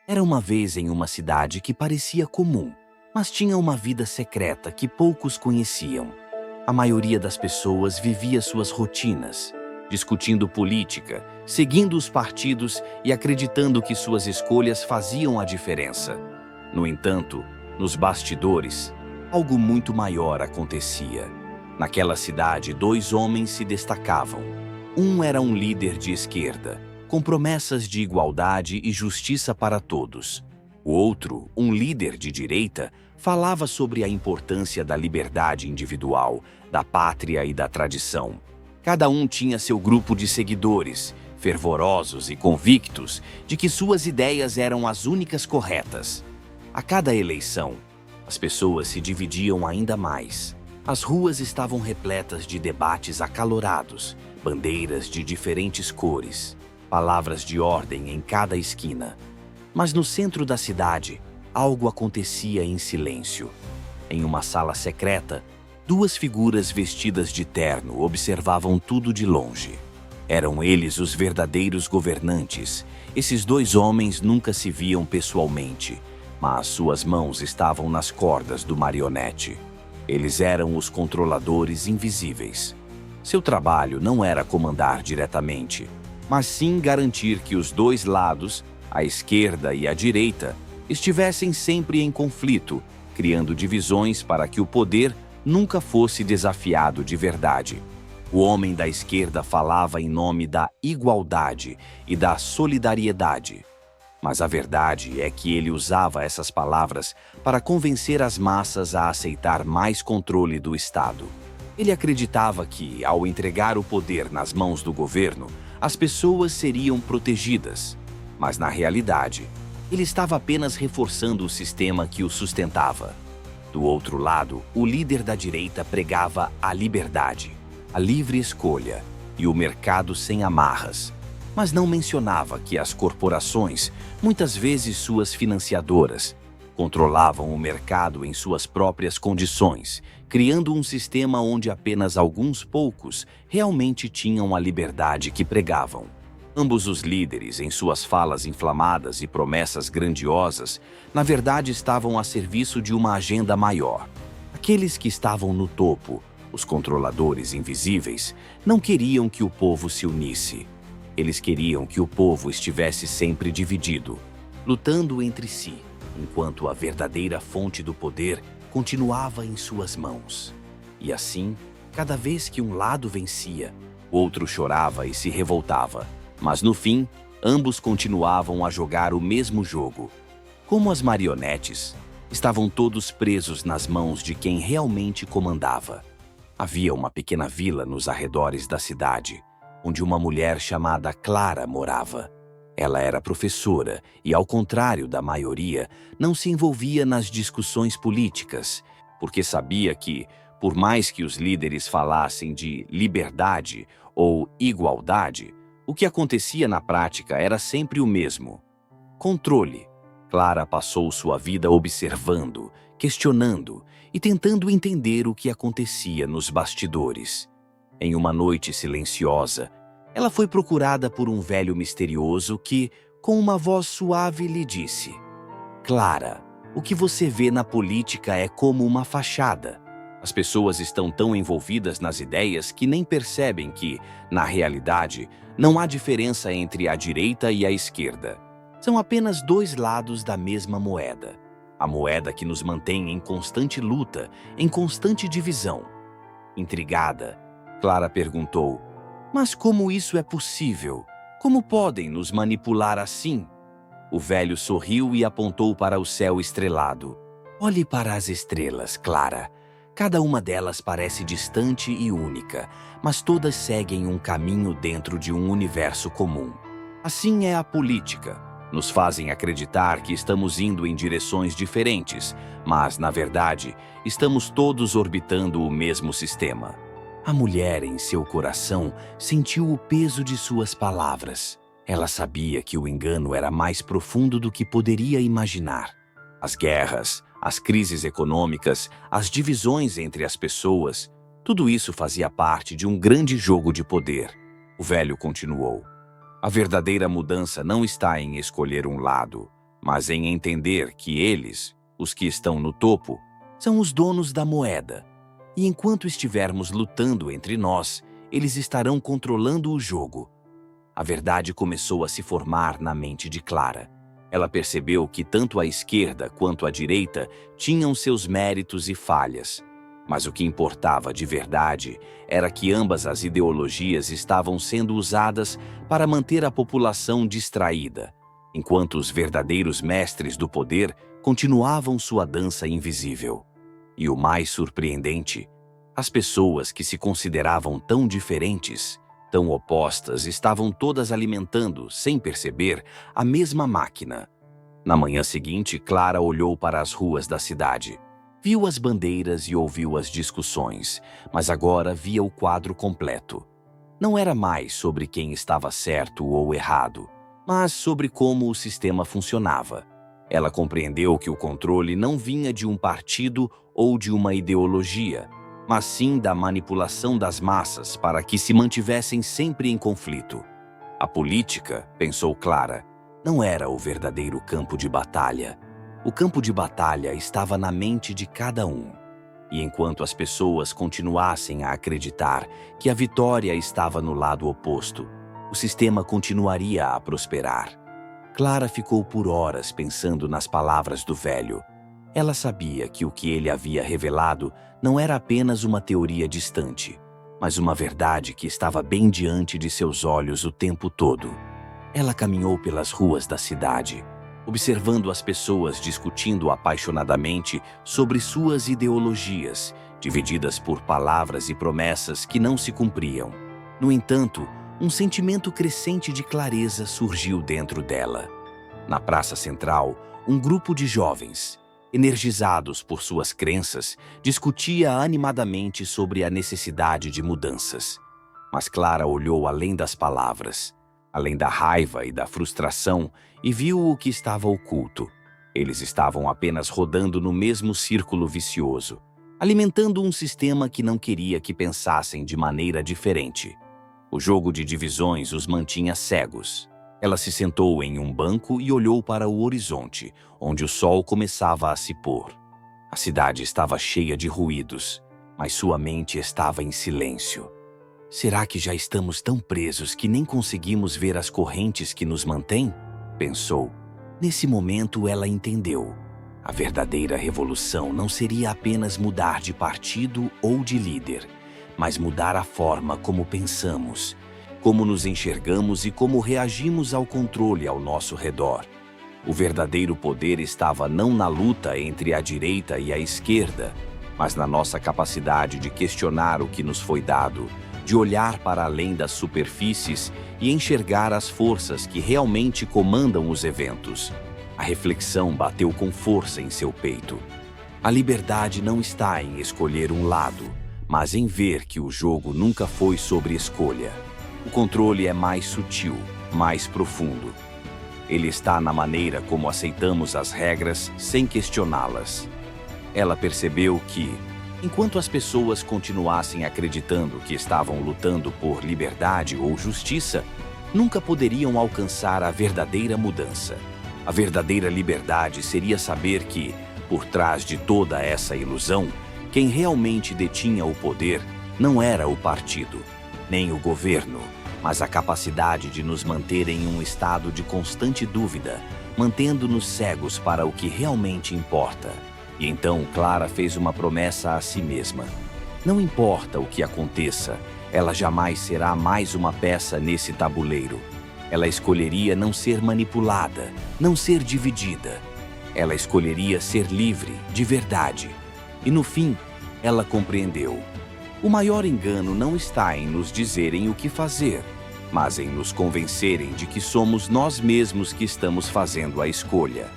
Era uma vez em uma cidade que parecia comum, mas tinha uma vida secreta que poucos conheciam. A maioria das pessoas vivia suas rotinas, discutindo política, seguindo os partidos e acreditando que suas escolhas faziam a diferença. No entanto, nos bastidores, algo muito maior acontecia. Naquela cidade, dois homens se destacavam. Um era um líder de esquerda, com promessas de igualdade e justiça para todos. O outro, um líder de direita, falava sobre a importância da liberdade individual, da pátria e da tradição. Cada um tinha seu grupo de seguidores, fervorosos e convictos de que suas ideias eram as únicas corretas. A cada eleição, as pessoas se dividiam ainda mais. As ruas estavam repletas de debates acalorados, bandeiras de diferentes cores, palavras de ordem em cada esquina. Mas no centro da cidade, algo acontecia em silêncio. Em uma sala secreta, duas figuras vestidas de terno observavam tudo de longe. Eram eles os verdadeiros governantes. Esses dois homens nunca se viam pessoalmente, mas suas mãos estavam nas cordas do marionete. Eles eram os controladores invisíveis. Seu trabalho não era comandar diretamente, mas sim garantir que os dois lados, a esquerda e a direita, estivessem sempre em conflito, criando divisões para que o poder nunca fosse desafiado de verdade. O homem da esquerda falava em nome da igualdade e da solidariedade. Mas a verdade é que ele usava essas palavras para convencer as massas a aceitar mais controle do Estado. Ele acreditava que, ao entregar o poder nas mãos do governo, as pessoas seriam protegidas. Mas, na realidade, ele estava apenas reforçando o sistema que o sustentava. Do outro lado, o líder da direita pregava a liberdade, a livre escolha e o mercado sem amarras, mas não mencionava que as corporações, muitas vezes suas financiadoras, controlavam o mercado em suas próprias condições, criando um sistema onde apenas alguns poucos realmente tinham a liberdade que pregavam. Ambos os líderes, em suas falas inflamadas e promessas grandiosas, na verdade estavam a serviço de uma agenda maior. Aqueles que estavam no topo, os controladores invisíveis, não queriam que o povo se unisse. Eles queriam que o povo estivesse sempre dividido, lutando entre si, enquanto a verdadeira fonte do poder continuava em suas mãos. E assim, cada vez que um lado vencia, o outro chorava e se revoltava. Mas no fim, ambos continuavam a jogar o mesmo jogo. Como as marionetes, estavam todos presos nas mãos de quem realmente comandava. Havia uma pequena vila nos arredores da cidade, onde uma mulher chamada Clara morava. Ela era professora e, ao contrário da maioria, não se envolvia nas discussões políticas, porque sabia que, por mais que os líderes falassem de liberdade ou igualdade, o que acontecia na prática era sempre o mesmo: controle. Clara passou sua vida observando, questionando e tentando entender o que acontecia nos bastidores. Em uma noite silenciosa, ela foi procurada por um velho misterioso que, com uma voz suave, lhe disse: Clara, o que você vê na política é como uma fachada. As pessoas estão tão envolvidas nas ideias que nem percebem que, na realidade, não há diferença entre a direita e a esquerda. São apenas dois lados da mesma moeda. A moeda que nos mantém em constante luta, em constante divisão. Intrigada, Clara perguntou: Mas como isso é possível? Como podem nos manipular assim? O velho sorriu e apontou para o céu estrelado. Olhe para as estrelas, Clara. Cada uma delas parece distante e única, mas todas seguem um caminho dentro de um universo comum. Assim é a política. Nos fazem acreditar que estamos indo em direções diferentes, mas, na verdade, estamos todos orbitando o mesmo sistema. A mulher, em seu coração, sentiu o peso de suas palavras. Ela sabia que o engano era mais profundo do que poderia imaginar. As guerras, as crises econômicas, as divisões entre as pessoas, tudo isso fazia parte de um grande jogo de poder. O velho continuou: A verdadeira mudança não está em escolher um lado, mas em entender que eles, os que estão no topo, são os donos da moeda. E enquanto estivermos lutando entre nós, eles estarão controlando o jogo. A verdade começou a se formar na mente de Clara. Ela percebeu que tanto a esquerda quanto a direita tinham seus méritos e falhas. Mas o que importava de verdade era que ambas as ideologias estavam sendo usadas para manter a população distraída, enquanto os verdadeiros mestres do poder continuavam sua dança invisível. E o mais surpreendente, as pessoas que se consideravam tão diferentes, tão opostas, estavam todas alimentando, sem perceber, a mesma máquina. Na manhã seguinte, Clara olhou para as ruas da cidade. Viu as bandeiras e ouviu as discussões, mas agora via o quadro completo. Não era mais sobre quem estava certo ou errado, mas sobre como o sistema funcionava. Ela compreendeu que o controle não vinha de um partido ou de uma ideologia, mas sim da manipulação das massas para que se mantivessem sempre em conflito. A política, pensou Clara, não era o verdadeiro campo de batalha. O campo de batalha estava na mente de cada um. E enquanto as pessoas continuassem a acreditar que a vitória estava no lado oposto, o sistema continuaria a prosperar. Clara ficou por horas pensando nas palavras do velho. Ela sabia que o que ele havia revelado não era apenas uma teoria distante, mas uma verdade que estava bem diante de seus olhos o tempo todo. Ela caminhou pelas ruas da cidade, observando as pessoas discutindo apaixonadamente sobre suas ideologias, divididas por palavras e promessas que não se cumpriam. No entanto, um sentimento crescente de clareza surgiu dentro dela. Na praça central, um grupo de jovens, energizados por suas crenças, discutia animadamente sobre a necessidade de mudanças. Mas Clara olhou além das palavras, além da raiva e da frustração, e viu o que estava oculto. Eles estavam apenas rodando no mesmo círculo vicioso, alimentando um sistema que não queria que pensassem de maneira diferente. O jogo de divisões os mantinha cegos. Ela se sentou em um banco e olhou para o horizonte, onde o sol começava a se pôr. A cidade estava cheia de ruídos, mas sua mente estava em silêncio. Será que já estamos tão presos que nem conseguimos ver as correntes que nos mantêm? Pensou. Nesse momento ela entendeu. A verdadeira revolução não seria apenas mudar de partido ou de líder, mas mudar a forma como pensamos, como nos enxergamos e como reagimos ao controle ao nosso redor. O verdadeiro poder estava não na luta entre a direita e a esquerda, mas na nossa capacidade de questionar o que nos foi dado, de olhar para além das superfícies e enxergar as forças que realmente comandam os eventos. A reflexão bateu com força em seu peito. A liberdade não está em escolher um lado, mas em ver que o jogo nunca foi sobre escolha. O controle é mais sutil, mais profundo. Ele está na maneira como aceitamos as regras sem questioná-las. Ela percebeu que, enquanto as pessoas continuassem acreditando que estavam lutando por liberdade ou justiça, nunca poderiam alcançar a verdadeira mudança. A verdadeira liberdade seria saber que, por trás de toda essa ilusão, quem realmente detinha o poder não era o partido, nem o governo, mas a capacidade de nos manter em um estado de constante dúvida, mantendo-nos cegos para o que realmente importa. E então Clara fez uma promessa a si mesma. Não importa o que aconteça, ela jamais será mais uma peça nesse tabuleiro. Ela escolheria não ser manipulada, não ser dividida. Ela escolheria ser livre, de verdade. E no fim, ela compreendeu. O maior engano não está em nos dizerem o que fazer, mas em nos convencerem de que somos nós mesmos que estamos fazendo a escolha.